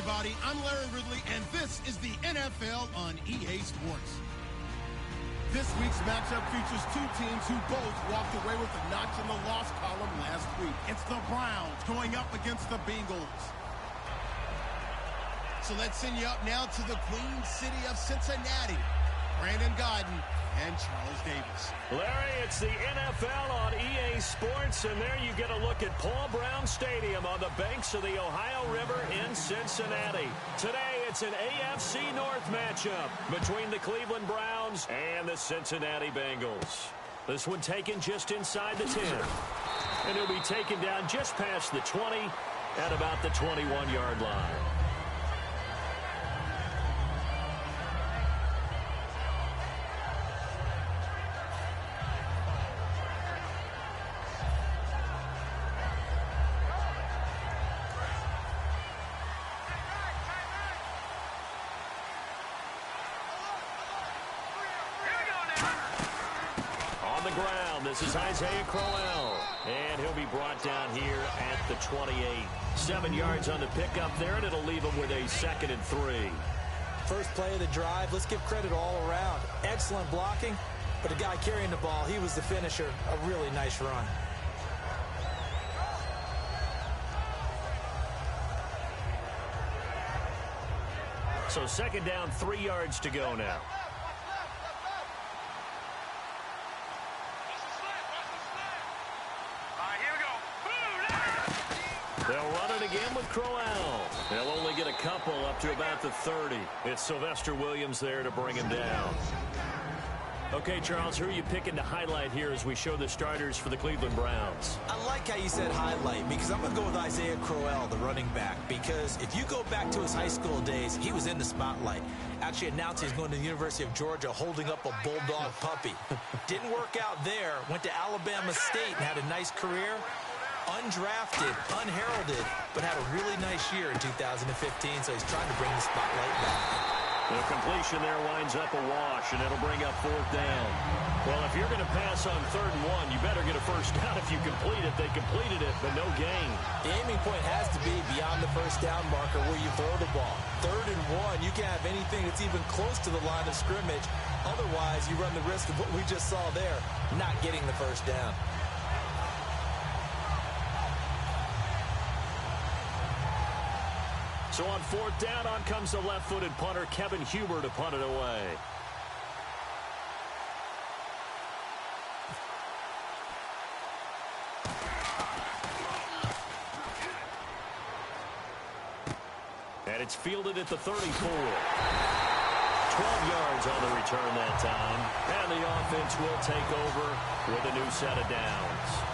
everybody. I'm Larry Ridley, and this is the NFL on EA Sports. This week's matchup features two teams who both walked away with a notch in the loss column last week. It's the Browns going up against the Bengals. So let's send you up now to the Queen City of Cincinnati. Brandon Godden and Charles Davis. Larry, it's the NFL on EA Sports, and there you get a look at Paul Brown Stadium on the banks of the Ohio River in Cincinnati. Today, it's an AFC North matchup between the Cleveland Browns and the Cincinnati Bengals. This one taken just inside the 10, and it'll be taken down just past the 20 at about the 21-yard line. This is Isaiah Crowell, and he'll be brought down here at the 28. 7 yards on the pickup there, and it'll leave him with a 2nd and 3. First play of the drive, let's give credit all around. Excellent blocking, but the guy carrying the ball, he was the finisher. A really nice run. So 2nd down, 3 yards to go now. They'll run it again with Crowell. They'll only get a couple up to about the 30. It's Sylvester Williams there to bring him down. Okay, Charles, who are you picking to highlight here as we show the starters for the Cleveland Browns? I like how you said highlight, because I'm going to go with Isaiah Crowell, the running back, because if you go back to his high school days, he was in the spotlight. Actually announced he's going to the University of Georgia holding up a bulldog puppy. Didn't work out there, went to Alabama State and had a nice career. Undrafted, unheralded, but had a really nice year in 2015, so he's trying to bring the spotlight back. The completion there winds up a wash, and it'll bring up 4th down. Well, if you're going to pass on 3rd and 1, you better get a first down if you complete it. They completed it, but no gain. The aiming point has to be beyond the first down marker where you throw the ball. 3rd and 1, you can't have anything that's even close to the line of scrimmage. Otherwise, you run the risk of what we just saw there, not getting the first down. So on 4th down, on comes the left-footed punter, Kevin Huber, to punt it away. And it's fielded at the 34. 12 yards on the return that time. And the offense will take over with a new set of downs.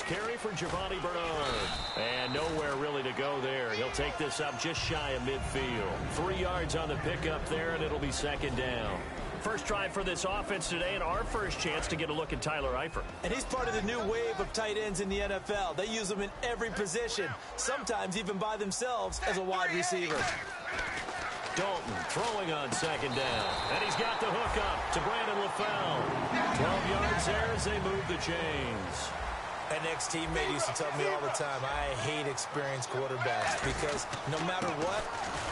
Carry for Giovanni Bernard. And nowhere really to go there. He'll take this up just shy of midfield. 3 yards on the pickup there, and it'll be 2nd down. First drive for this offense today, and our first chance to get a look at Tyler Eifert. And he's part of the new wave of tight ends in the NFL. They use them in every position, sometimes even by themselves as a wide receiver. Dalton throwing on 2nd down. And he's got the hook up to Brandon LaFell. 12 yards there as they move the chains. An ex-teammate used to tell me all the time, I hate experienced quarterbacks because no matter what,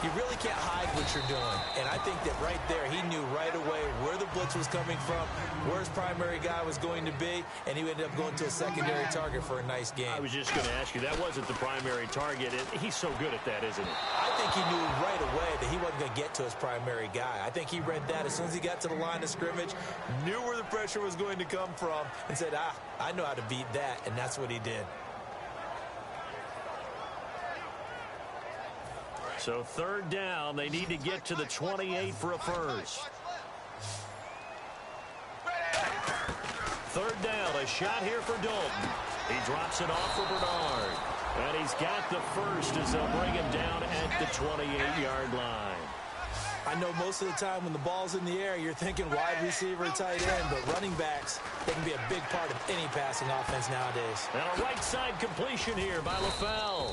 you really can't hide what you're doing. And I think that right there, he knew right away where the blitz was coming from, where his primary guy was going to be, and he ended up going to a secondary target for a nice game. I was just going to ask you, that wasn't the primary target. He's so good at that, isn't he? I think he knew right away that he wasn't going to get to his primary guy. I think he read that as soon as he got to the line of scrimmage, knew where the pressure was going to come from, and said, I know how to beat that. And that's what he did. So 3rd down, they need to get to the 28 for a first. 3rd down, a shot here for Dalton. He drops it off for Bernard. And he's got the first as they'll bring him down at the 28-yard line. I know most of the time when the ball's in the air, you're thinking wide receiver, tight end, but running backs, they can be a big part of any passing offense nowadays. And a right side completion here by LaFell.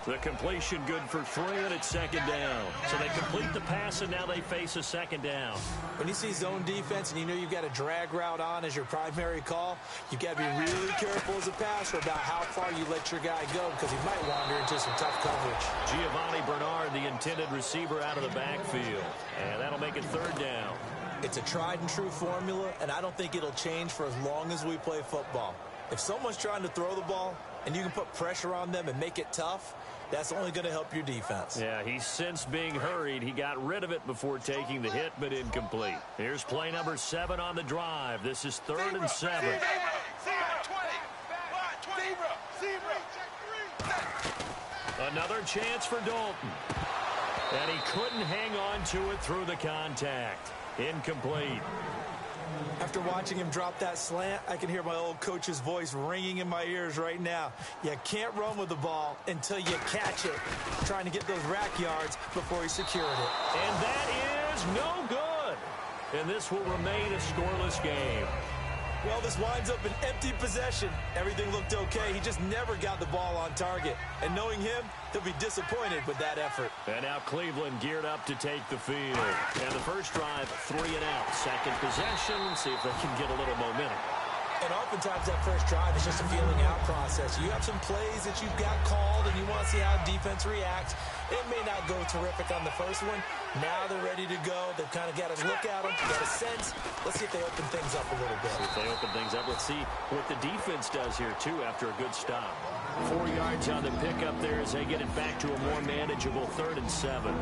The completion good for 3, and it's second down. So they complete the pass, and now they face a second down. When you see zone defense and you know you've got a drag route on as your primary call, you've got to be really careful as a passer about how far you let your guy go because he might wander into some tough coverage. Giovanni Bernard, the intended receiver, out of the backfield. And that'll make it third down. It's a tried-and-true formula, and I don't think it'll change for as long as we play football. If someone's trying to throw the ball and you can put pressure on them and make it tough, that's only going to help your defense. Yeah, he's since being hurried. He got rid of it before taking the hit, but incomplete. Here's play number 7 on the drive. This is 3rd and 7. Another chance for Dalton. And he couldn't hang on to it through the contact. Incomplete. After watching him drop that slant, I can hear my old coach's voice ringing in my ears right now. You can't run with the ball until you catch it. Trying to get those rack yards before he secured it. And that is no good. And this will remain a scoreless game. Well, this winds up an empty possession. Everything looked okay. He just never got the ball on target. And knowing him, he'll be disappointed with that effort. And now Cleveland geared up to take the field. And the first drive, 3 and out. Second possession, see if they can get a little momentum. And oftentimes that first drive is just a feeling out process. You have some plays that you've got called and you want to see how defense reacts. It may not go terrific on the first one. Now they're ready to go. They've kind of got a look at them, got a sense. Let's see if they open things up a little bit. If they open things up, let's see what the defense does here, too, after a good stop. 4 yards on the pickup there as they get it back to a more manageable 3rd and 7.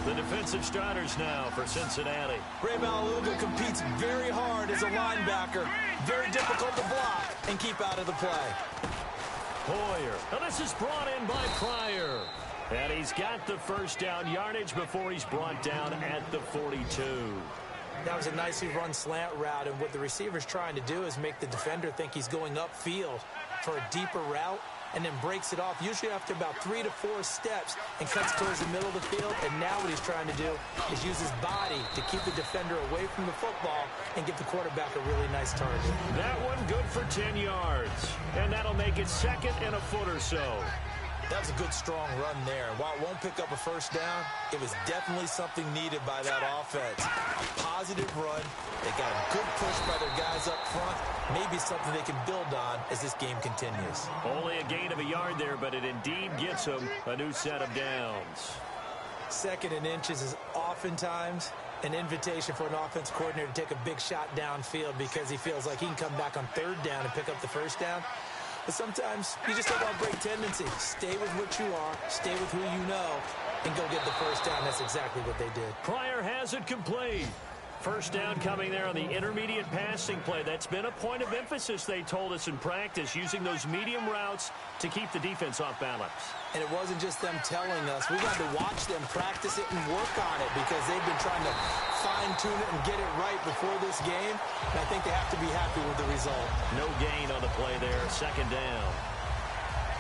The defensive starters now for Cincinnati. Ray Malaluga competes very hard as a linebacker. Very difficult to block and keep out of the play. Hoyer. Now this is brought in by Pryor. And he's got the first down yardage before he's brought down at the 42. That was a nicely run slant route, and what the receiver's trying to do is make the defender think he's going upfield for a deeper route, and then breaks it off, usually after about 3 to 4 steps, and cuts towards the middle of the field. And now what he's trying to do is use his body to keep the defender away from the football and give the quarterback a really nice target. That one good for 10 yards. And that'll make it 2nd and a foot or so. That was a good, strong run there. While it won't pick up a first down, it was definitely something needed by that offense. A positive run. They got a good push by their guys up front. Maybe something they can build on as this game continues. Only a gain of a yard there, but it indeed gets them a new set of downs. 2nd and inches is oftentimes an invitation for an offense coordinator to take a big shot downfield because he feels like he can come back on 3rd down and pick up the first down. But sometimes you just don't want to break tendency. Stay with what you are, stay with who you know, and go get the first down. That's exactly what they did. Pryor has it complete. First down coming there on the intermediate passing play. That's been a point of emphasis, they told us in practice, using those medium routes to keep the defense off balance. And it wasn't just them telling us. We got to watch them practice it and work on it because they've been trying to fine-tune it and get it right before this game. And I think they have to be happy with the result. No gain on the play there. 2nd down.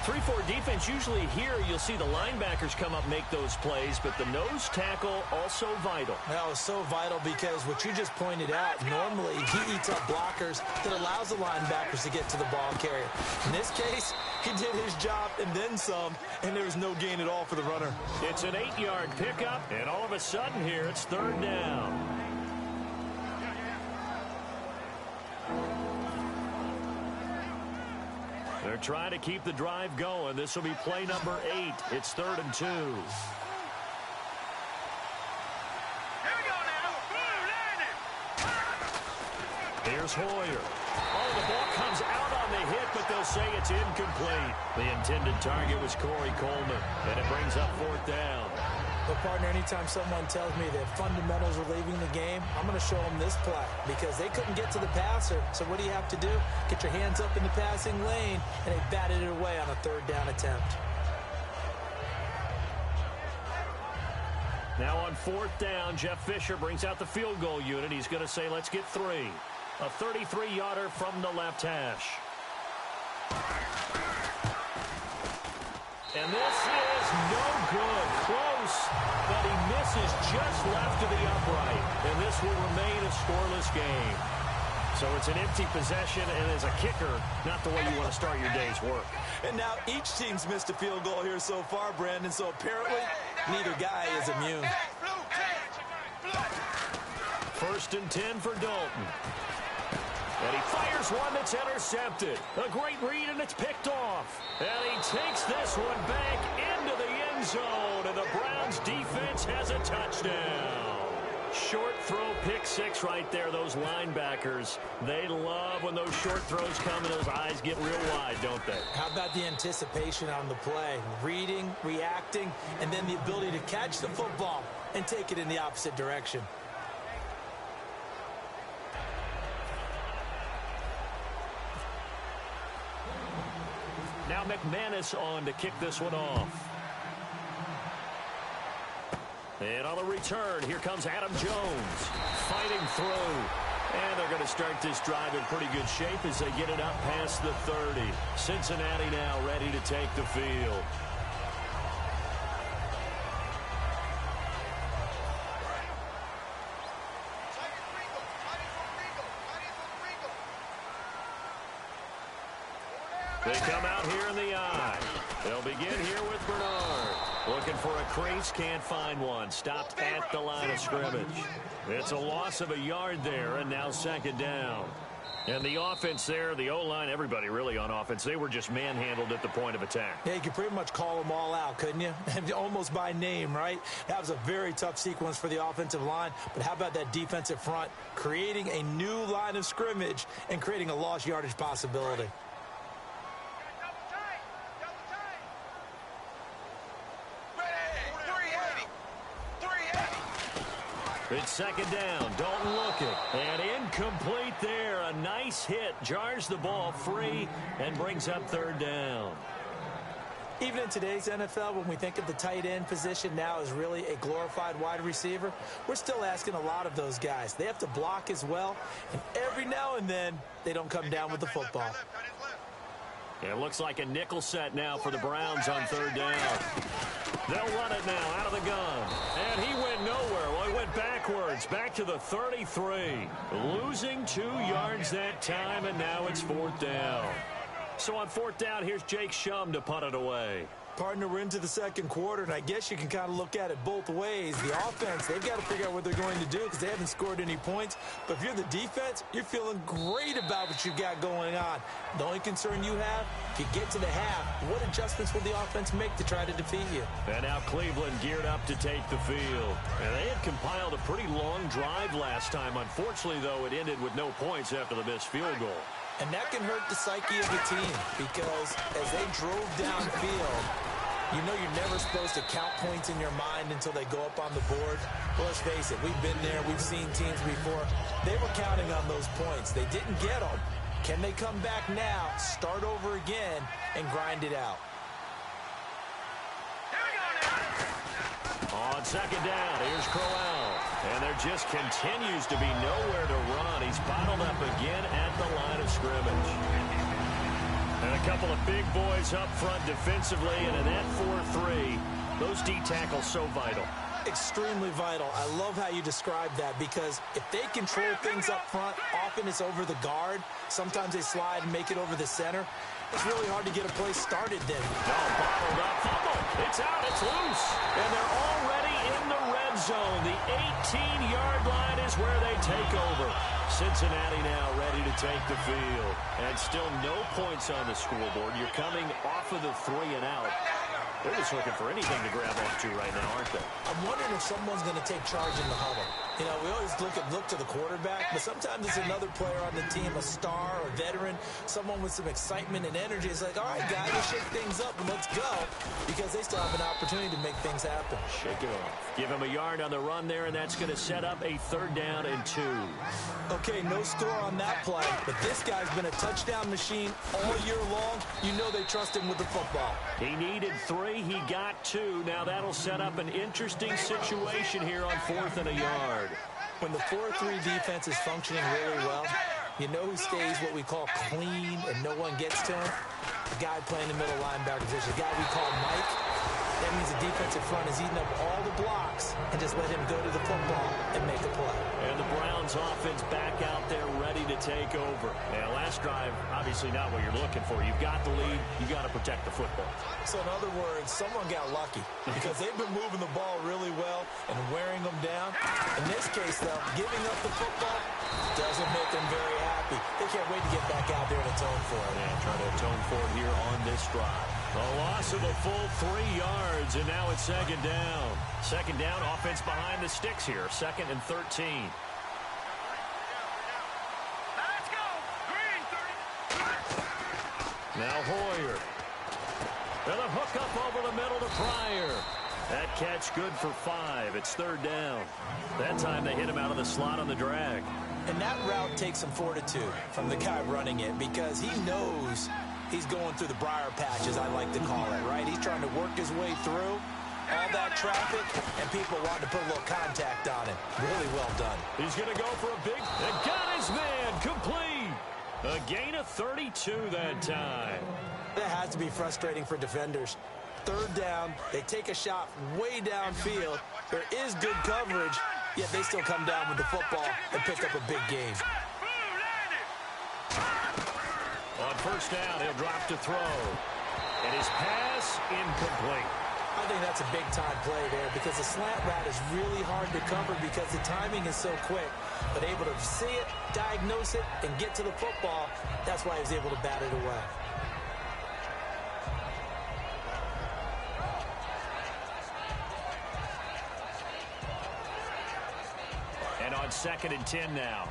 3-4 defense, usually here you'll see the linebackers come up make those plays, but the nose tackle also vital. That was so vital because what you just pointed out, normally he eats up blockers that allows the linebackers to get to the ball carrier. In this case, he did his job and then some, and there was no gain at all for the runner. It's an 8-yard pickup, and all of a sudden here it's 3rd down. They're trying to keep the drive going. This will be play number 8. It's 3rd and 2. Here we go now. Here's Hoyer. Oh, the ball comes out on the hit, but they'll say it's incomplete. The intended target was Corey Coleman, and it brings up 4th down. But, partner, anytime someone tells me that fundamentals are leaving the game, I'm going to show them this play because they couldn't get to the passer. So what do you have to do? Get your hands up in the passing lane, and they batted it away on a 3rd down attempt. Now on 4th down, Jeff Fisher brings out the field goal unit. He's going to say, let's get 3. A 33-yarder from the left hash. And this is no good. Close close, but he misses just left of the upright. And this will remain a scoreless game. So it's an empty possession, and as a kicker, not the way you want to start your day's work. And now each team's missed a field goal here so far, Brandon, so apparently neither guy is immune. 1st and 10 for Dalton. And he fires one that's intercepted. A great read, and it's picked off. And he takes this one back into the end zone, and the Browns defense has a touchdown. Short throw, pick six right there. Those linebackers, they love when those short throws come and those eyes get real wide, don't they? How about the anticipation on the play? Reading, reacting, and then the ability to catch the football and take it in the opposite direction. Now McManus on to kick this one off. And on the return, here comes Adam Jones fighting through. And they're going to start this drive in pretty good shape as they get it up past the 30. Cincinnati now ready to take the field. They come out here in the eye. They'll begin here with Bernard. Looking for a crease, can't find one. Stopped at the line of scrimmage. It's a loss of a yard there, and now 2nd down. And the offense there, the O-line, everybody really on offense, they were just manhandled at the point of attack. Yeah, you could pretty much call them all out, couldn't you? Almost by name, right? That was a very tough sequence for the offensive line. But how about that defensive front creating a new line of scrimmage and creating a lost yardage possibility? It's 2nd down. Dalton looking. And incomplete there. A nice hit. Jars the ball free and brings up 3rd down. Even in today's NFL, when we think of the tight end position now as really a glorified wide receiver, we're still asking a lot of those guys. They have to block as well. And every now and then, they don't come down with the football. It looks like a nickel set now for the Browns on 3rd down. They'll run it now out of the gun. And he went nowhere. Well, he went backwards, back to the 33. Losing 2 yards that time, and now it's 4th down. So on 4th down, here's Jake Shum to punt it away. Partner, we're into the 2nd quarter, and I guess you can kind of look at it both ways. The offense, they've got to figure out what they're going to do because they haven't scored any points. But if you're the defense, you're feeling great about what you got going on. The only concern you have, if you get to the half, what adjustments will the offense make to try to defeat you? And now Cleveland geared up to take the field. And they had compiled a pretty long drive last time. Unfortunately, though, it ended with no points after the missed field goal. And that can hurt the psyche of the team because as they drove downfield, you know you're never supposed to count points in your mind until they go up on the board. Well, let's face it, we've been there. We've seen teams before. They were counting on those points. They didn't get them. Can they come back now, start over again, and grind it out? On 2nd down, here's Crowell. And there just continues to be nowhere to run. He's bottled up again at the line of scrimmage. And a couple of big boys up front defensively, and in that 4-3, those D tackles so vital. Extremely vital. I love how you describe that because if they control things up front, often it's over the guard. Sometimes they slide and make it over the center. It's really hard to get a play started then. Bottled up, fumble. It's out, it's loose. And they're already in the red zone. The 18-yard line is where they take over. Cincinnati now ready to take the field. And still no points on the scoreboard. You're coming off of the 3 and out. They're just looking for anything to grab onto right now, aren't they? I'm wondering if someone's going to take charge in the huddle. You know, we always look to the quarterback, but sometimes it's another player on the team, a star, a veteran, someone with some excitement and energy. It's like, all right, guys, let's shake things up and let's go, because they still have an opportunity to make things happen. Shake it off. Give him a yard on the run there, and that's going to set up a 3rd down and 2. Okay, no score on that play, but this guy's been a touchdown machine all year long. You know they trust him with the football. He needed 3. He got 2. Now that'll set up an interesting situation here on 4th and a yard. When the 4-3 defense is functioning really well, you know who stays what we call clean and no one gets to him? The guy playing the middle linebacker position, the guy we call Mike. That means the defensive front is eating up all the blocks and just let him go to the football and make a play. And the Browns offense back out there ready to take over. Now, last drive, obviously not what you're looking for. You've got the lead. You've got to protect the football. So, in other words, someone got lucky because they've been moving the ball really well and wearing them down. In this case, though, giving up the football doesn't make them very happy. They can't wait to get back out there and atone for it. Yeah, try to atone for it here on this drive. A loss of a full 3 yards, and now it's second down. Second down, offense behind the sticks here. 2nd and 13. Let's go. Green 30. Now Hoyer. And a hook up over the middle to Pryor. That catch good for 5. It's 3rd down. That time they hit him out of the slot on the drag. And that route takes some fortitude from the guy running it because he knows he's going through the briar patch, as I like to call it, right? He's trying to work his way through all that traffic, and people want to put a little contact on him. Really well done. He's going to go for a big, and got his man, complete. A gain of 32 that time. That has to be frustrating for defenders. 3rd down, they take a shot way downfield. There is good coverage, yet they still come down with the football and pick up a big gain. On 1st down, he'll drop to throw. And his pass incomplete. I think that's a big-time play there because the slant route is really hard to cover because the timing is so quick. But able to see it, diagnose it, and get to the football, that's why he was able to bat it away. And on 2nd and 10 now.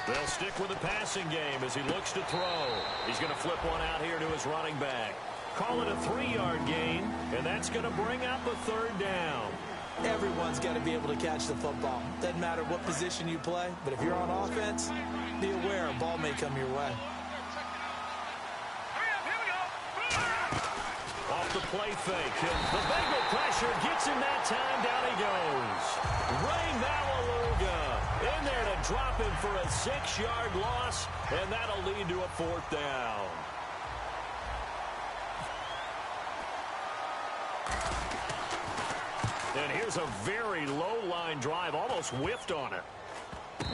They'll stick with the passing game as he looks to throw. He's going to flip one out here to his running back. Call it a 3-yard gain, and that's going to bring up a 3rd down. Everyone's got to be able to catch the football. Doesn't matter what position you play, but if you're on offense, be aware a ball may come your way. Off the play fake. The Bengal pressure gets him that time. Down he goes. Ray Malaluga in there to drop him for a 6-yard loss, and that'll lead to a 4th down. And here's a very low-line drive, almost whiffed on it.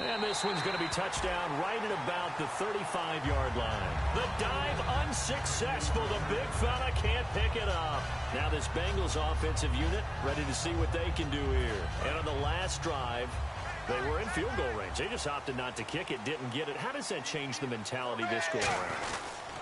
And this one's going to be touchdown right at about the 35-yard line. The dive unsuccessful. The big fella can't pick it up. Now this Bengals offensive unit ready to see what they can do here. And on the last drive, they were in field goal range. They just opted not to kick it, didn't get it. How does that change the mentality this go around?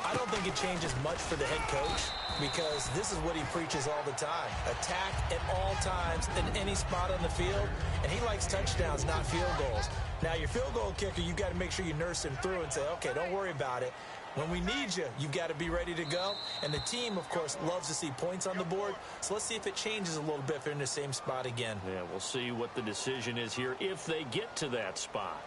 I don't think it changes much for the head coach because this is what he preaches all the time. Attack at all times in any spot on the field, and he likes touchdowns, not field goals. Now, your field goal kicker, you've got to make sure you nurse him through and say, okay, don't worry about it. When we need you, you've got to be ready to go. And the team, of course, loves to see points on the board. So let's see if it changes a little bit if they're in the same spot again. Yeah, we'll see what the decision is here if they get to that spot.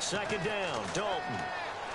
Second down, Dalton.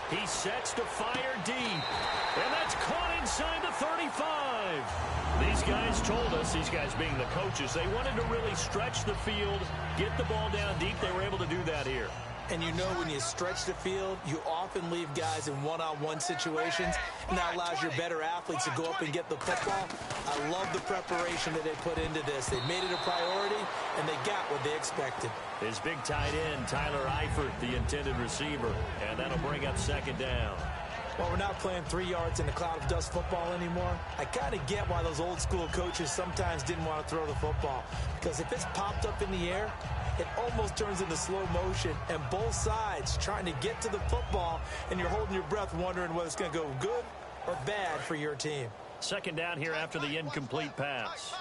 He sets to fire deep. And that's caught inside the 35. These guys told us, these guys being the coaches, they wanted to really stretch the field, get the ball down deep. They were able to do that here. And you know when you stretch the field, you often leave guys in one-on-one situations, and that allows your better athletes to go up and get the football. I love the preparation that they put into this. They made it a priority, and they got what they expected. His big tight end, Tyler Eifert, the intended receiver, and that'll bring up second down. Well, we're not playing 3 yards in a cloud of dust football anymore. I kind of get why those old-school coaches sometimes didn't want to throw the football, because if it's popped up in the air, it almost turns into slow motion, and both sides trying to get to the football, and you're holding your breath wondering whether it's going to go good or bad for your team. Second down here after the incomplete pass.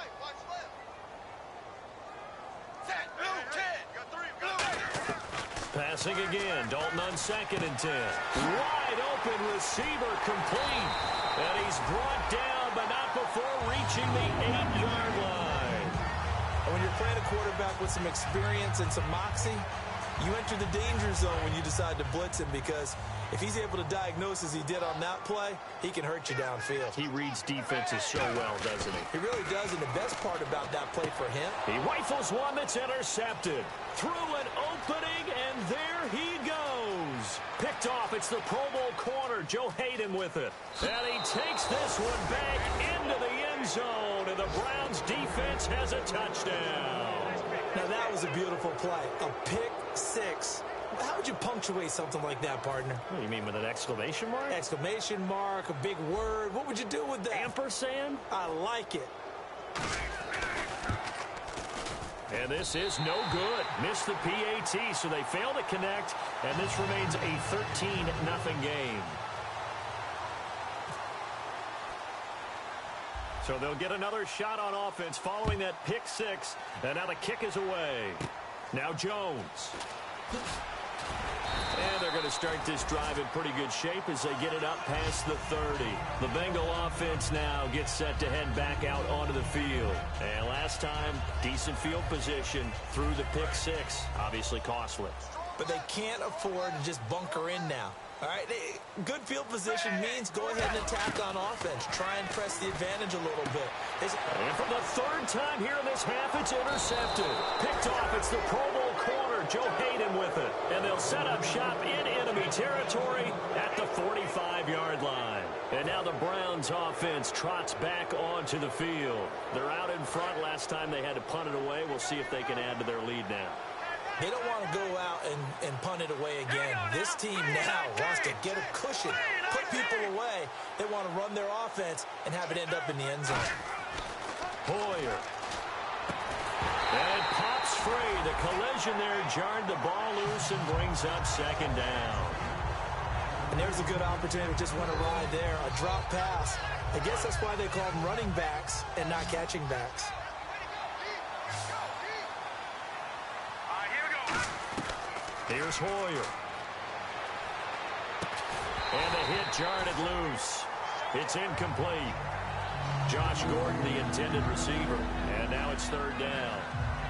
Passing again. Dalton on 2nd and 10. Wide open receiver complete. And he's brought down, but not before reaching the 8-yard line. And when you're playing a quarterback with some experience and some moxie, You enter the danger zone when you decide to blitz him, because if he's able to diagnose as he did on that play, he can hurt you downfield. He reads defenses so well, doesn't he? He really does, and the best part about that play for him, he rifles one that's intercepted. Through an opening, and there he goes. Picked off. It's the Pro Bowl corner, Joe Hayden, with it. And he takes this one back into the end zone, and the Browns defense has a touchdown. Now that was a beautiful play. A pick six. How would you punctuate something like that, partner? What do you mean, with an exclamation mark? Exclamation mark, a big word. What would you do with that? Ampersand? I like it. And this is no good. Missed the PAT, so they fail to connect, and this remains a 13-0 game. So they'll get another shot on offense following that pick six, and now the kick is away. Now Jones. And they're going to start this drive in pretty good shape as they get it up past the 30. The Bengal offense now gets set to head back out onto the field. And last time, decent field position through the pick six. Obviously costly. But they can't afford to just bunker in now. All right, good field position means go ahead and attack on offense. Try and press the advantage a little bit. And for the third time here in this half, it's intercepted. Picked off, it's the Pro Bowl corner, Joe Hayden, with it. And they'll set up shop in enemy territory at the 45-yard line. And now the Browns offense trots back onto the field. They're out in front. Last time they had to punt it away. We'll see if they can add to their lead now. They don't want to go out and punt it away again. This team now wants to get a cushion, put people away. They want to run their offense and have it end up in the end zone. Hoyer. And pops free. The collision there jarred the ball loose and brings up second down. And there's a good opportunity to just want to ride there. A drop pass. I guess that's why they call them running backs and not catching backs. Here's Hoyer. And the hit jarred it loose. It's incomplete. Josh Gordon, the intended receiver. And now it's third down.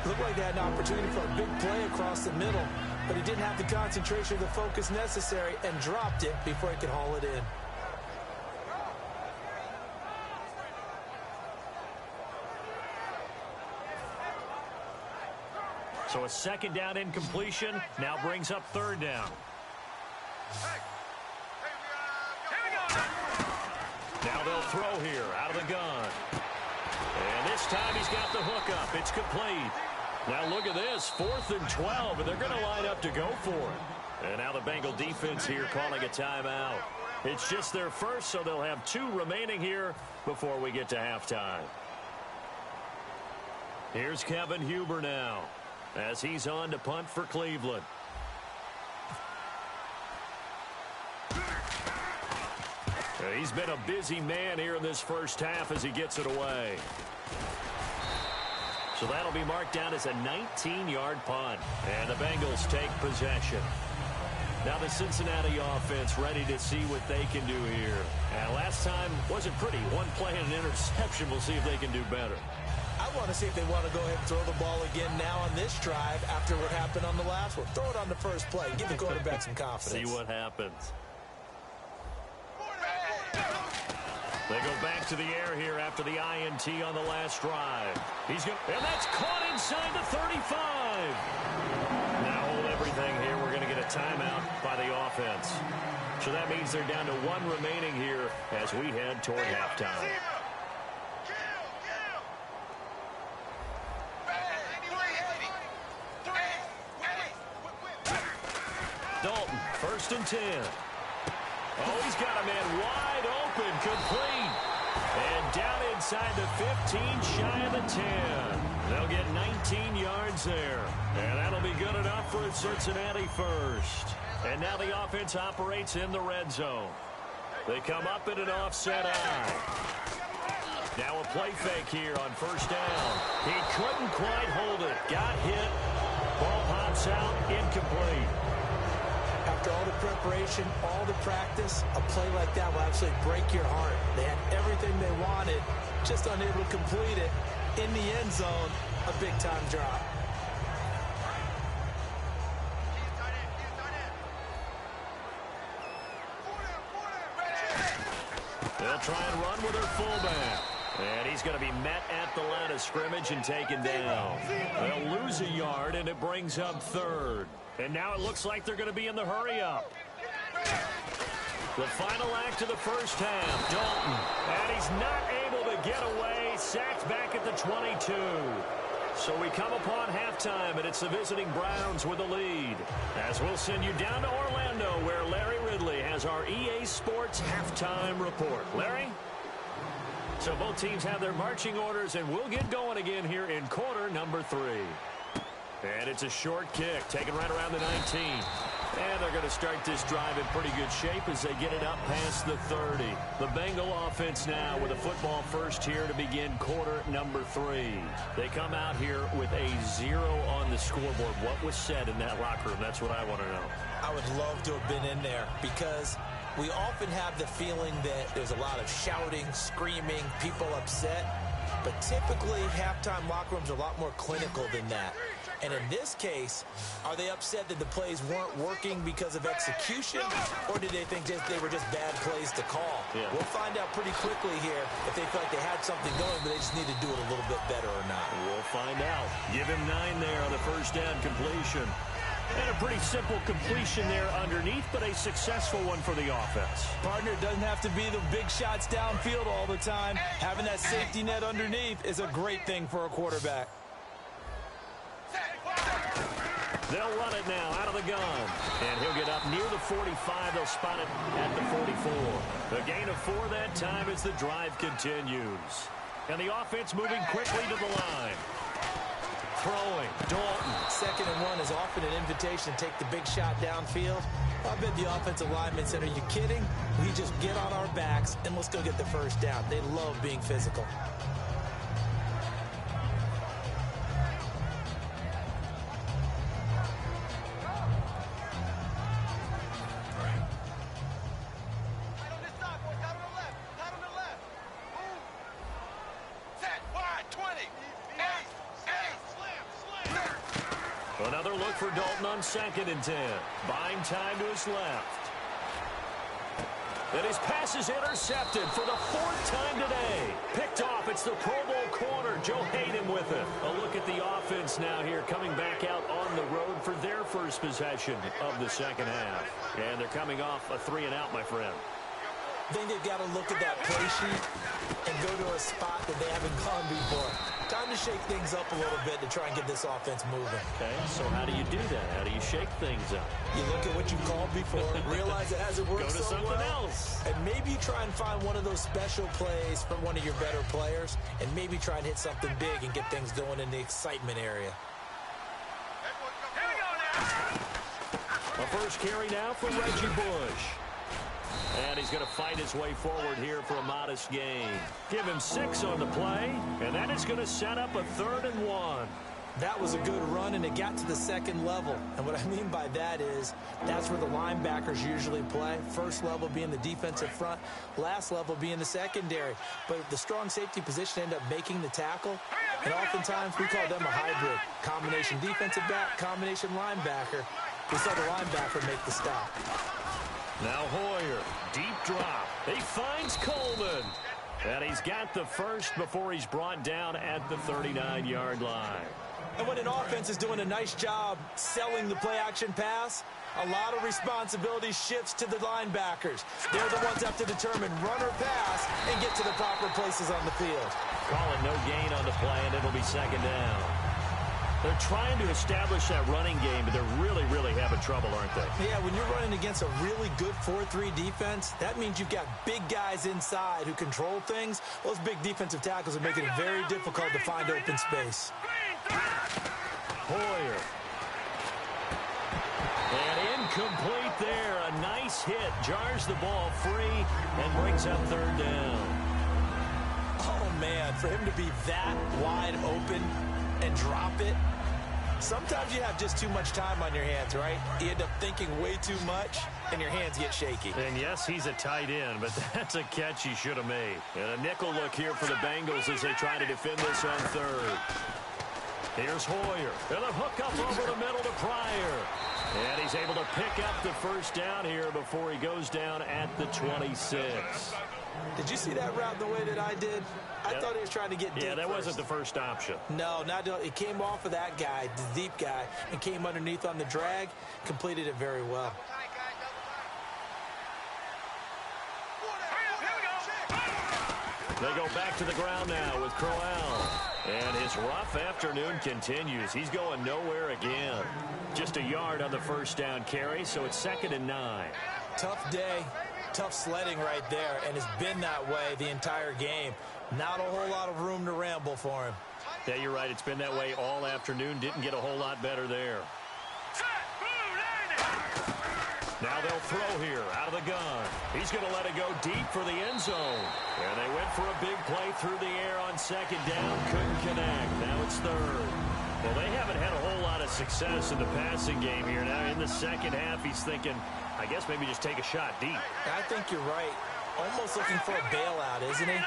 Looked like they had an opportunity for a big play across the middle, but he didn't have the concentration or the focus necessary and dropped it before he could haul it in. So a second down incompletion now brings up third down. Now they'll throw here out of the gun. And this time he's got the hook up. It's complete. Now look at this. 4th and 12, and they're going to line up to go for it. And now the Bengal defense here calling a timeout. It's just their first, so they'll have 2 remaining here before we get to halftime. Here's Kevin Huber now, as he's on to punt for Cleveland. He's been a busy man here in this first half as he gets it away. So that'll be marked down as a 19-yard punt. And the Bengals take possession. Now the Cincinnati offense ready to see what they can do here. And last time wasn't pretty. One play and an interception. We'll see if they can do better. I want to see if they want to go ahead and throw the ball again now on this drive after what happened on the last one. Throw it on the first play. Give the quarterback some confidence. See what happens. They go back to the air here after the INT on the last drive. And that's caught inside the 35. Now hold everything here. We're going to get a timeout by the offense. So that means they're down to 1 remaining here as we head toward halftime. Dalton, 1st and 10. Oh, he's got a man wide open, complete. And down inside the 15, shy of the 10. They'll get 19 yards there. And that'll be good enough for Cincinnati first. And now the offense operates in the red zone. They come up in an offset eye. Now a play fake here on 1st down. He couldn't quite hold it. Got hit. Ball pops out, incomplete. After all the preparation, all the practice, a play like that will actually break your heart. They had everything they wanted, just unable to complete it. In the end zone, a big-time drop. They'll try and run with their fullback. And he's going to be met at the line of scrimmage and taken down. They'll lose a yard, and it brings up third. And now it looks like they're going to be in the hurry-up. The final act of the first half, Dalton. And he's not able to get away. Sacked back at the 22. So we come upon halftime, and it's the visiting Browns with the lead. As we'll send you down to Orlando, where Larry Ridley has our EA Sports halftime report. Larry? So both teams have their marching orders, and we'll get going again here in quarter number 3. And it's a short kick, taken right around the 19. And they're going to start this drive in pretty good shape as they get it up past the 30. The Bengal offense now with a football first here to begin quarter number 3. They come out here with a 0 on the scoreboard. What was said in that locker room? That's what I want to know. I would love to have been in there because we often have the feeling that there's a lot of shouting, screaming, people upset. But typically, halftime locker rooms are a lot more clinical than that. And in this case, are they upset that the plays weren't working because of execution, or did they think they were just bad plays to call? Yeah. We'll find out pretty quickly here if they felt like they had something going, but they just need to do it a little bit better or not. We'll find out. Give him 9 there on the first down completion. And a pretty simple completion there underneath, but a successful one for the offense. Partner, doesn't have to be the big shots downfield all the time. Having that safety net underneath is a great thing for a quarterback. They'll run it now out of the gun. And he'll get up near the 45. They'll spot it at the 44. A gain of 4 that time as the drive continues. And the offense moving quickly to the line. Throwing, Dalton. 2nd and 1 is often an invitation to take the big shot downfield. I bet the offensive lineman said, are you kidding? We just get on our backs and let's go get the first down. They love being physical. Another look for Dalton on 2nd and 10. Buying time to his left. And his pass is intercepted for the 4th time today. Picked off. It's the Pro Bowl corner. Joe Hayden with it. A look at the offense now here coming back out on the road for their first possession of the second half. And they're coming off a 3-and-out, my friend. I think they've got to look at that play sheet and go to a spot that they haven't gone before. Time to shake things up a little bit to try and get this offense moving. Okay, so how do you do that? How do you shake things up? You look at what you called before, realize it hasn't worked Go to so something well, else. and maybe you try and find one of those special plays from one of your better players, and maybe try and hit something big and get things going in the excitement area. Here we go now. A first carry now for Reggie Bush. And he's going to fight his way forward here for a modest gain. Give him 6 on the play, and that is going to set up a 3rd and 1. That was a good run, and it got to the 2nd level. And what I mean by that is that's where the linebackers usually play. First level being the defensive front, last level being the secondary. But the strong safety position ended up making the tackle. And oftentimes we call them a hybrid. Combination defensive back, combination linebacker. We saw the linebacker make the stop. Now Hoyer, deep drop. He finds Coleman. And he's got the first before he's brought down at the 39-yard line. And when an offense is doing a nice job selling the play-action pass, a lot of responsibility shifts to the linebackers. They're the ones that have to determine run or pass and get to the proper places on the field. Call it no gain on the play, and it'll be 2nd down. They're trying to establish that running game, but they're really, really having trouble, aren't they? Yeah, when you're running against a really good 4-3 defense, that means you've got big guys inside who control things. Those big defensive tackles are making it very difficult to find open space. Hoyer. And incomplete there. A nice hit. Jars the ball free and brings up 3rd down. Oh, man, for him to be that wide open and drop it. Sometimes you have just too much time on your hands, right? You end up thinking way too much, and your hands get shaky. And yes, he's a tight end, but that's a catch he should have made. And a nickel look here for the Bengals as they try to defend this on 3rd. Here's Hoyer. And a hook up over the middle to Pryor. And he's able to pick up the first down here before he goes down at the 26. Did you see that route the way that I did? I thought he was trying to get deep. Yeah, that first. wasn't the first option. No, it came off of that guy, the deep guy, and came underneath on the drag. Completed it very well. They go back to the ground now with Crowell. And his rough afternoon continues. He's going nowhere again. Just a yard on the first down carry, so it's 2nd and 9. Tough day, tough sledding right there, and it's been that way the entire game. Not a whole lot of room to ramble for him. Yeah, you're right. It's been that way all afternoon. Didn't get a whole lot better there. Now they'll throw here out of the gun. He's going to let it go deep for the end zone. And they went for a big play through the air on 2nd down. Couldn't connect. Now it's 3rd. Well, they haven't had a whole lot of success in the passing game here. Now in the second half, he's thinking, I guess maybe just take a shot deep. I think you're right. Almost looking for a bailout, isn't he?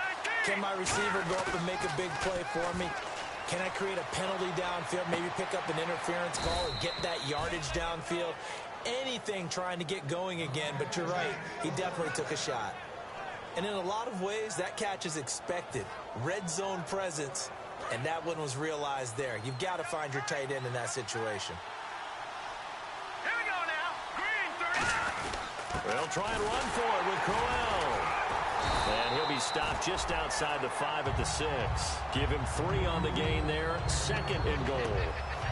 Can my receiver go up and make a big play for me? Can I create a penalty downfield, maybe pick up an interference call and get that yardage downfield? Anything trying to get going again, but you're right. He definitely took a shot. And in a lot of ways, that catch is expected. Red zone presence, and that one was realized there. You've got to find your tight end in that situation. Here we go now. Green 3. They'll try and run for it with Crowell. And he'll be stopped just outside the 5 at the 6. Give him 3 on the gain there. 2nd and goal.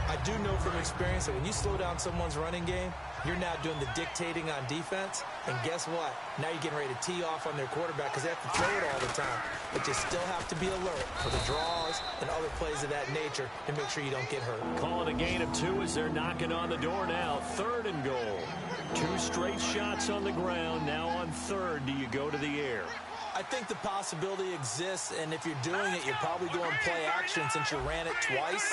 I do know from experience that when you slow down someone's running game, you're now doing the dictating on defense. And guess what? Now you're getting ready to tee off on their quarterback because they have to throw it all the time. But you still have to be alert for the draws and other plays of that nature to make sure you don't get hurt. Calling a gain of 2 as they're knocking on the door now. 3rd and goal. 2 straight shots on the ground. Now on 3rd, do you go to the air? I think the possibility exists, and if you're doing it, you're probably going play action since you ran it twice.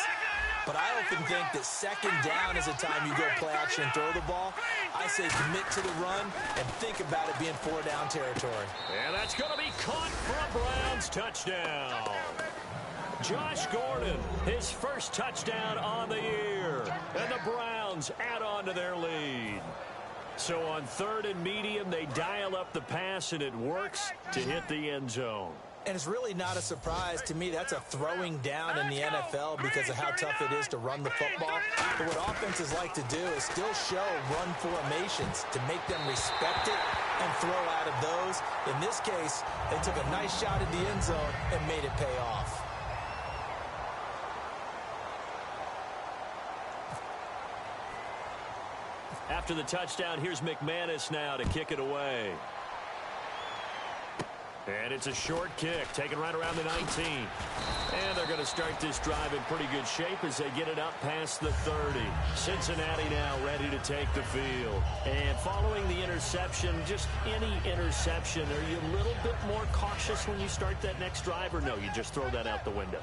But I often think that 2nd down is a time you go play action and throw the ball. I say commit to the run and think about it being 4-down territory. And that's going to be caught for a Browns touchdown. Josh Gordon, his first touchdown on the year. And the Browns add on to their lead. So on 3rd and medium, they dial up the pass, and it works to hit the end zone. And it's really not a surprise to me. That's a throwing down in the NFL because of how tough it is to run the football. But what offenses like to do is still show run formations to make them respect it and throw out of those. In this case, they took a nice shot at the end zone and made it pay off. After the touchdown, here's McManus now to kick it away. And it's a short kick, taken right around the 19. And they're going to start this drive in pretty good shape as they get it up past the 30. Cincinnati now ready to take the field. And following the interception, just any interception, are you a little bit more cautious when you start that next drive, or no, you just throw that out the window?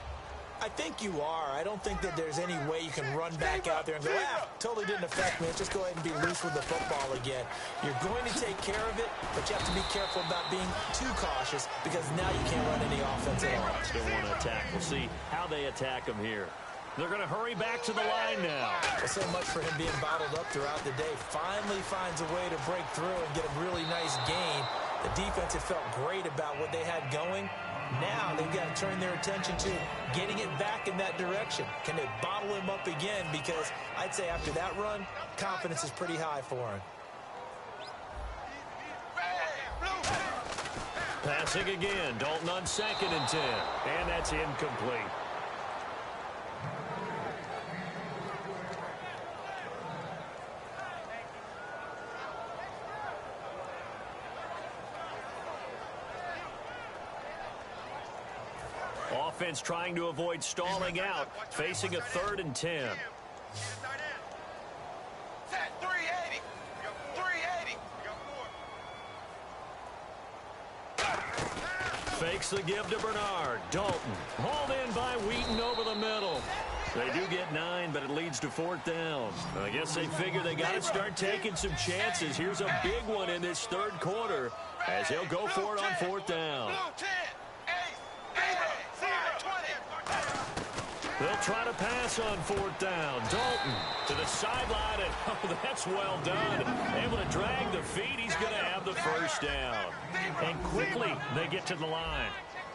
I think you are. I don't think that there's any way you can run back out there and go, totally didn't affect me. Let's just go ahead and be loose with the football again. You're going to take care of it, but you have to be careful about being too cautious because now you can't run any offense at all. Still want to attack. We'll see how they attack him here. They're going to hurry back to the line now. Well, so much for him being bottled up throughout the day. Finally finds a way to break through and get a really nice gain. The defense had felt great about what they had going. Now they've got to turn their attention to getting it back in that direction. Can they bottle him up again? Because I'd say after that run, confidence is pretty high for him. Passing again. Dalton on 2nd and 10. And that's incomplete. Offense trying to avoid stalling out, facing a 3rd and 10. Set 380. 380. Fakes the give to Bernard. Dalton hauled in by Wheaton over the middle. They do get 9, but it leads to 4th down. I guess they figure they got to start taking some chances. Here's a big one in this 3rd quarter as he'll go for it on 4th down. They'll They'll try to pass on 4th down. Dalton to the sideline, and oh, that's well done. Able to drag the feet. He's going to have the first down. And quickly, they get to the line.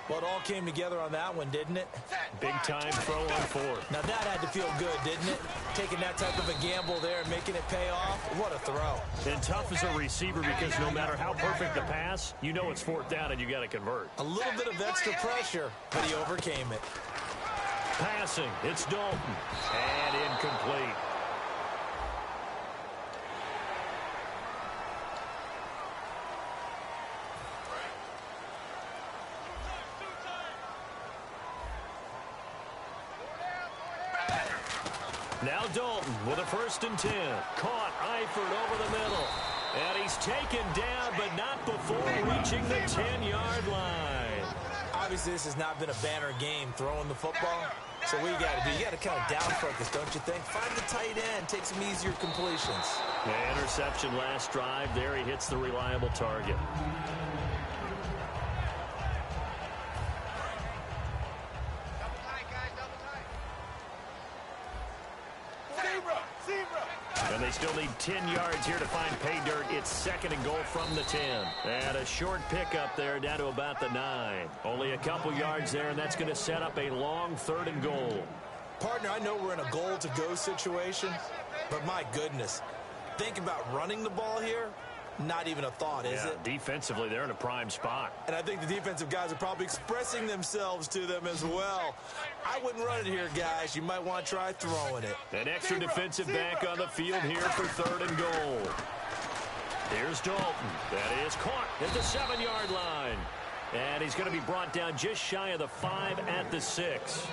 Well, it all came together on that one, didn't it? Big-time throw on 4th. Now, that had to feel good, didn't it? Taking that type of a gamble there and making it pay off. What a throw. And tough as a receiver because no matter how perfect the pass, you know it's 4th down and you got to convert. A little bit of extra pressure, but he overcame it. Passing, it's Dalton. And incomplete. Now Dalton with a 1st and 10. Caught Eifert over the middle. And he's taken down, but not before reaching the 10-yard line. Obviously, this has not been a banner game throwing the football. So what you got to do, you got to kind of down focus, don't you think? Find the tight end, take some easier completions. The interception last drive there. He hits the reliable target. And they still need 10 yards here to find pay dirt. It's 2nd and goal from the 10. And a short pickup there down to about the 9. Only a couple yards there, and that's going to set up a long 3rd and goal. Partner, I know we're in a goal-to-go situation, but my goodness, think about running the ball here. Not even a thought, is it? Defensively, they're in a prime spot. And I think the defensive guys are probably expressing themselves to them as well. I wouldn't run it here, guys. You might want to try throwing it. An extra defensive back on the field here for 3rd and goal. Here's Dalton. That is caught at the 7-yard line. And he's going to be brought down just shy of the 5 at the 6.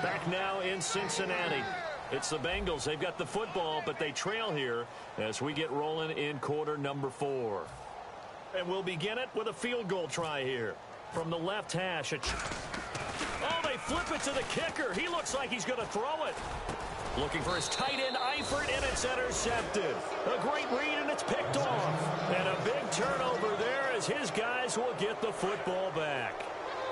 Back now in Cincinnati. It's the Bengals. They've got the football, but they trail here as we get rolling in quarter number 4. And we'll begin it with a field goal try here. From the left hash. Oh, they flip it to the kicker. He looks like he's going to throw it. Looking for his tight end, Eifert, and it's intercepted. A great read, and it's picked off. And a big turnover there as his guys will get the football back.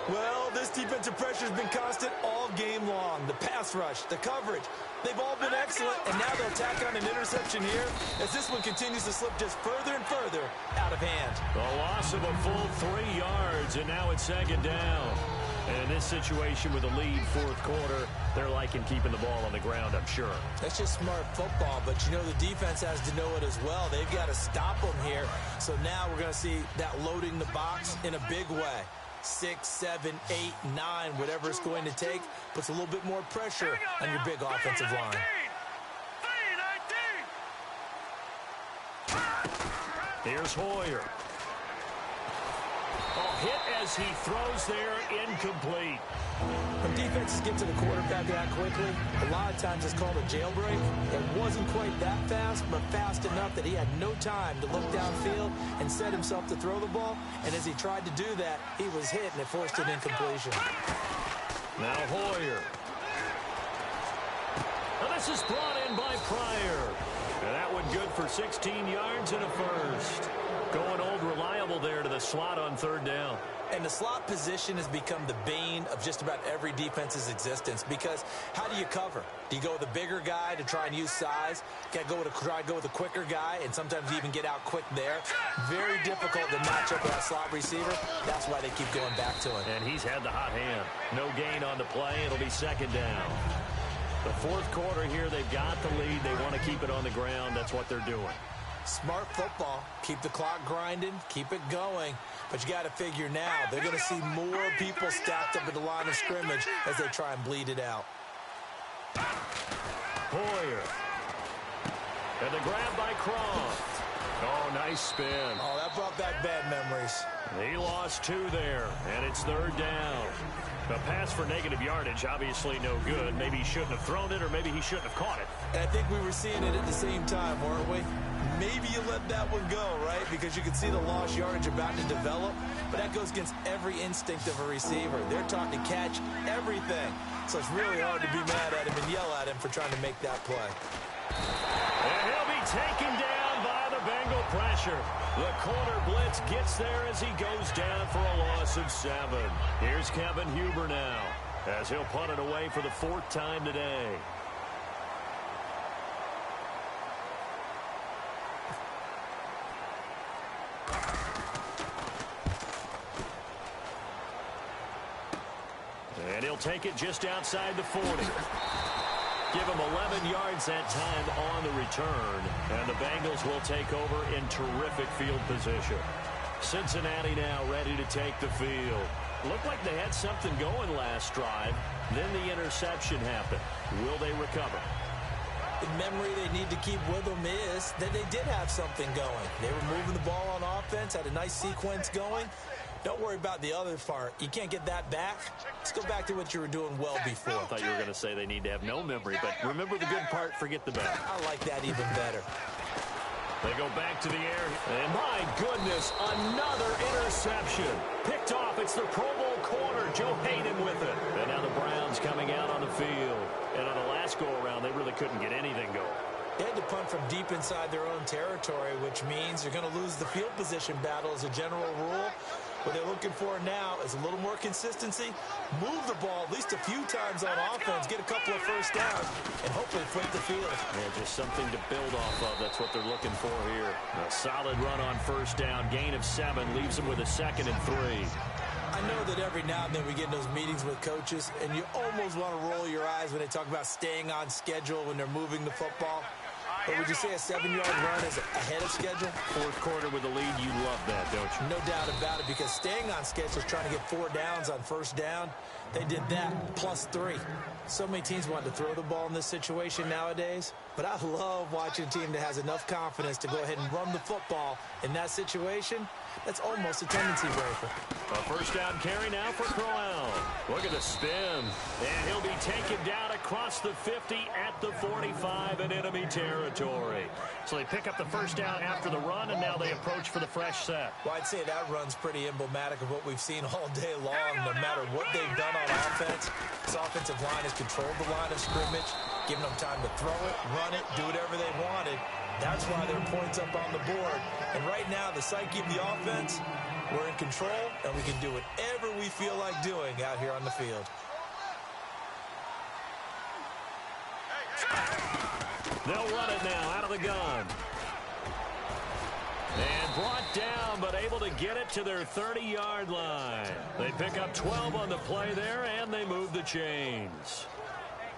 Well, this defensive pressure has been constant all game long. The pass rush, the coverage, they've all been excellent, and now they'll tack on an interception here as this one continues to slip just further and further out of hand. A loss of a full 3 yards, and now it's 2nd down. And in this situation with a lead 4th quarter, they're liking keeping the ball on the ground, I'm sure. That's just smart football, but you know the defense has to know it as well. They've got to stop them here. So now we're going to see that loading the box in a big way. 6, 7, 8, 9, whatever it's going to take, puts a little bit more pressure on your big offensive line. Here's Hoyer. Oh, hit as he throws there, incomplete. When defenses get to the quarterback that quickly, a lot of times it's called a jailbreak. It wasn't quite that fast, but fast enough that he had no time to look downfield and set himself to throw the ball. And as he tried to do that, he was hit, and it forced an incompletion. Now Hoyer. Now this is brought in by Pryor. And that one good for 16 yards and a first. Going old reliable there to the slot on 3rd down. And the slot position has become the bane of just about every defense's existence because how do you cover? Do you go with a bigger guy to try and use size? Try to go with a quicker guy and sometimes even get out quick there? Very difficult to match up with that slot receiver. That's why they keep going back to him. And he's had the hot hand. No gain on the play. It'll be 2nd down. The 4th quarter here, they've got the lead. They want to keep it on the ground. That's what they're doing. Smart football. Keep the clock grinding. Keep it going. But you got to figure now, they're going to see more people stacked up at the line of scrimmage as they try and bleed it out. Hoyer. And the grab by Croft. Oh, nice spin. Oh, that brought back bad memories. He lost 2 there, and it's 3rd down. A pass for negative yardage, obviously no good. Maybe he shouldn't have thrown it, or maybe he shouldn't have caught it. And I think we were seeing it at the same time, weren't we? Maybe you let that one go, right? Because you can see the lost yardage about to develop. But that goes against every instinct of a receiver. They're taught to catch everything. So it's really hard to be mad at him and yell at him for trying to make that play. And he'll be taken down by the Bengal pressure. The corner blitz gets there as he goes down for a loss of 7. Here's Kevin Huber now. as he'll punt it away for the 4th time today. And he'll take it just outside the 40. Give him 11 yards that time on the return. And the Bengals will take over in terrific field position. Cincinnati now ready to take the field. Looked like they had something going last drive. Then the interception happened. Will they recover? The memory they need to keep with them is that they did have something going. They were moving the ball on offense, had a nice sequence going. Don't worry about the other part. You can't get that back. Let's go back to what you were doing well before. I thought you were going to say they need to have no memory, but remember the good part, forget the bad. I like that even better. They go back to the air, and my goodness, another interception. Picked off, it's the Pro Bowl corner, Joe Hayden with it. And now the Browns coming out on the field. And on the last go-around, they really couldn't get anything going. They had to punt from deep inside their own territory, which means you're going to lose the field position battle as a general rule. What they're looking for now is a little more consistency, move the ball at least a few times on offense, get a couple of first downs, and hopefully flip the field. Yeah, just something to build off of. That's what they're looking for here. A solid run on first down, gain of 7, leaves them with a 2nd and 3. I know that every now and then we get in those meetings with coaches, and you almost want to roll your eyes when they talk about staying on schedule when they're moving the football. But would you say a 7-yard run is ahead of schedule? 4th quarter with the lead, you love that, don't you? No doubt about it, because staying on schedule is trying to get 4 downs on first down. They did that plus 3. So many teams want to throw the ball in this situation nowadays. But I love watching a team that has enough confidence to go ahead and run the football in that situation. That's almost a tendency breaker. A first down carry now for Crowell. Look at the spin. And he'll be taken down across the 50 at the 45 in enemy territory. So they pick up the first down after the run, and now they approach for the fresh set. Well, I'd say that run's pretty emblematic of what we've seen all day long. No matter what they've done on offense, this offensive line has controlled the line of scrimmage, giving them time to throw it, run it, do whatever they wanted. That's why there are points up on the board. And right now, the psyche of the offense, we're in control, and we can do whatever we feel like doing out here on the field. They'll run it now out of the gun. And brought down, but able to get it to their 30-yard line. They pick up 12 on the play there, and they move the chains.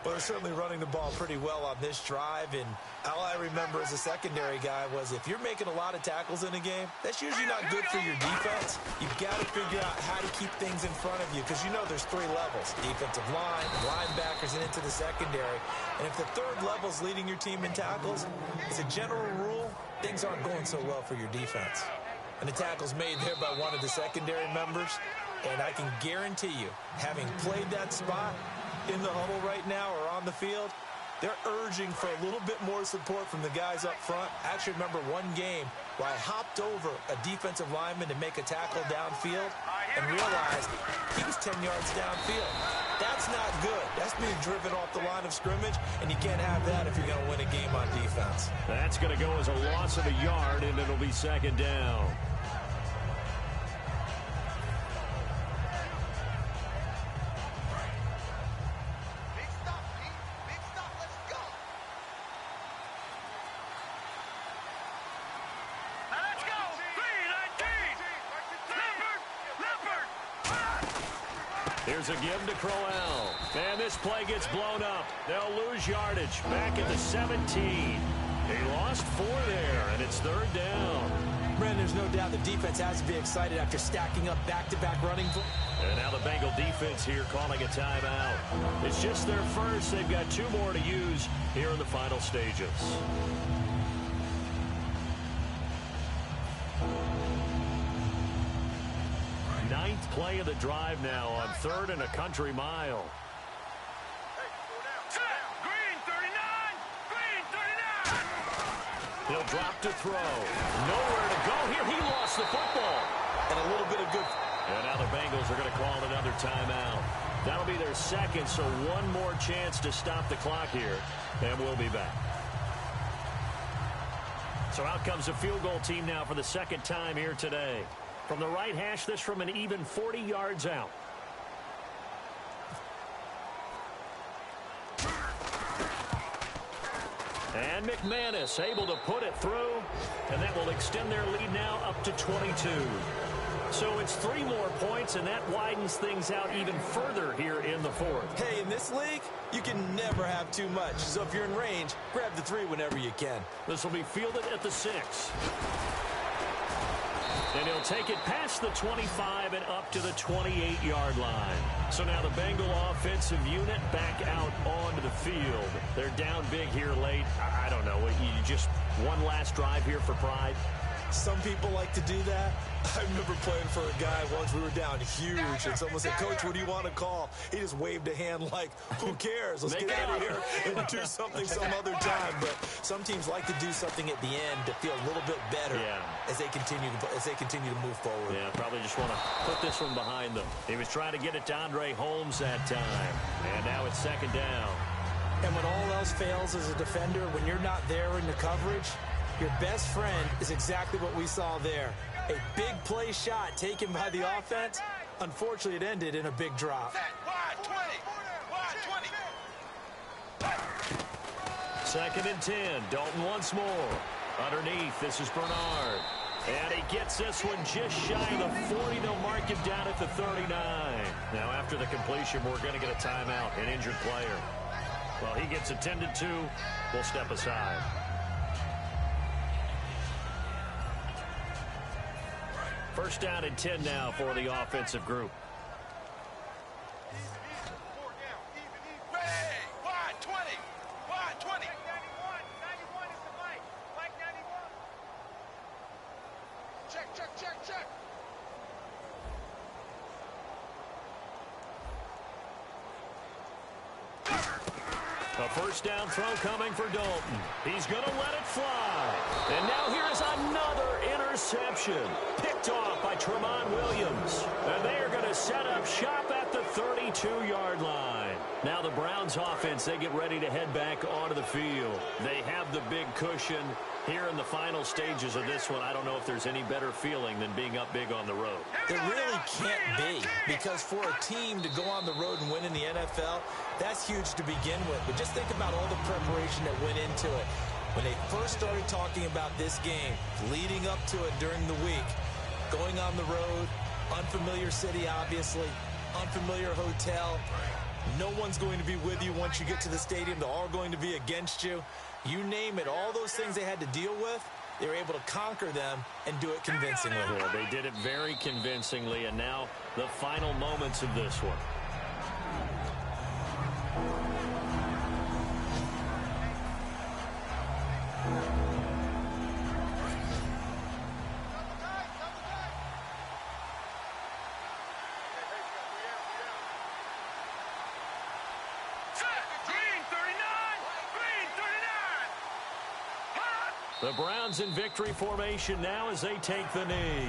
Well, they're certainly running the ball pretty well on this drive, and all I remember as a secondary guy was if you're making a lot of tackles in a game, that's usually not good for your defense. You've got to figure out how to keep things in front of you, because you know there's 3 levels: defensive line, linebackers, and into the secondary. And if the 3rd level's leading your team in tackles, as a general rule, things aren't going so well for your defense. And the tackle's made there by one of the secondary members, and I can guarantee you, having played that spot in the huddle right now or on the field, they're urging for a little bit more support from the guys up front. I actually remember one game where I hopped over a defensive lineman to make a tackle downfield and realized he was 10 yards downfield. That's not good. That's being driven off the line of scrimmage, and you can't have that if you're going to win a game on defense. That's going to go as a loss of a yard, and it'll be 2nd down. Here's a give to Crowell. And this play gets blown up. They'll lose yardage. Back at the 17. They lost 4 there, and it's 3rd down. Brandon, there's no doubt the defense has to be excited after stacking up back-to-back running. And now the Bengal defense here calling a timeout. It's just their first. They've got 2 more to use here in the final stages. Ninth play of the drive now on 3rd and a country mile. Green 39! Green 39! He'll drop to throw. Nowhere to go here. He lost the football. And a little bit of good. And now the Bengals are going to call another timeout. That'll be their 2nd, so one more chance to stop the clock here. And we'll be back. So out comes the field goal team now for the 2nd time here today. From the right hash, this from an even 40 yards out. And McManus able to put it through, and that will extend their lead now up to 22. So it's 3 more points, and that widens things out even further here in the fourth. Hey, in this league, you can never have too much. So if you're in range, grab the 3 whenever you can. This will be fielded at the 6. And he'll take it past the 25 and up to the 28-yard line. So now the Bengal offensive unit back out onto the field. They're down big here late. I don't know. You just one last drive here for pride? Some people like to do that. I remember playing for a guy once. We were down huge, and someone said, "Coach, what do you want to call?" He just waved a hand like, "Who cares? Let's get out of here and do something some other time." But some teams like to do something at the end to feel a little bit better as they continue to move forward. Yeah, probably just want to put this one behind them. He was trying to get it to Andre Holmes that time, and now it's 2nd down. And when all else fails as a defender, when you're not there in the coverage, your best friend is exactly what we saw there. A big play shot taken by the offense. Unfortunately, it ended in a big drop. Wide 20. Wide 20. 2nd and 10. Dalton once more. Underneath, this is Bernard. And he gets this one just shy of the 40. They'll mark him down at the 39. Now, after the completion, we're going to get a timeout, an injured player. Well, he gets attended to. We'll step aside. First down and 10 now for the offensive group. Way. Wide 20. Wide 20. 91 is the mic. Mike 91. Check. A first down throw coming for Dalton. He's going to let it fly. And now here's another interception. Picked off by Tremont Williams. And they are going to set up shop at the 32-yard line. Now the Browns offense, they get ready to head back onto the field. They have the big cushion. Here in the final stages of this one, I don't know if there's any better feeling than being up big on the road. There really can't be, because for a team to go on the road and win in the NFL, that's huge to begin with. But just think about all the preparation that went into it. When they first started talking about this game, leading up to it during the week, going on the road, unfamiliar city, obviously, unfamiliar hotel. No one's going to be with you once you get to the stadium. They're all going to be against you. You name it, all those things they had to deal with, they were able to conquer them and do it convincingly. Yeah, they did it very convincingly, and now the final moments of this one. The Browns in victory formation now as they take the knee.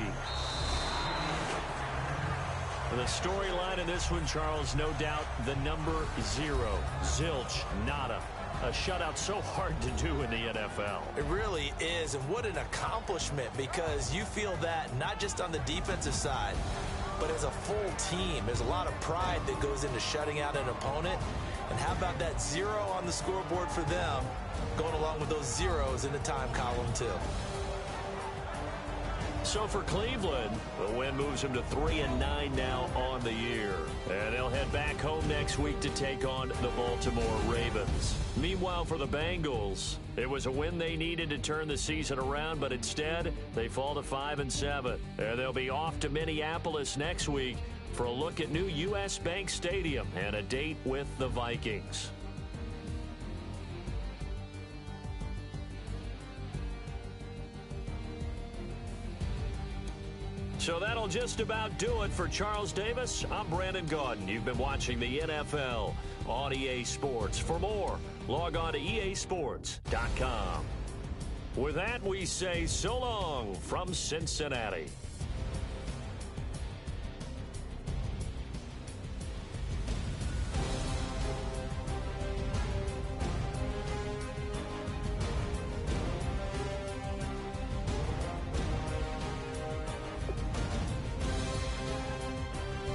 The storyline in this one, Charles, no doubt the number 0. Zilch, nada. A shutout so hard to do in the NFL. It really is, and what an accomplishment, because you feel that not just on the defensive side, but as a full team. There's a lot of pride that goes into shutting out an opponent. And how about that 0 on the scoreboard for them, going along with those zeros in the time column, too. So for Cleveland, the win moves them to 3-9 now on the year. And they'll head back home next week to take on the Baltimore Ravens. Meanwhile, for the Bengals, it was a win they needed to turn the season around, but instead, they fall to 5-7. And they'll be off to Minneapolis next week for a look at new U.S. Bank Stadium and a date with the Vikings. So that'll just about do it for Charles Davis. I'm Brandon Gaudin. You've been watching the NFL on EA Sports. For more, log on to easports.com. With that, we say so long from Cincinnati.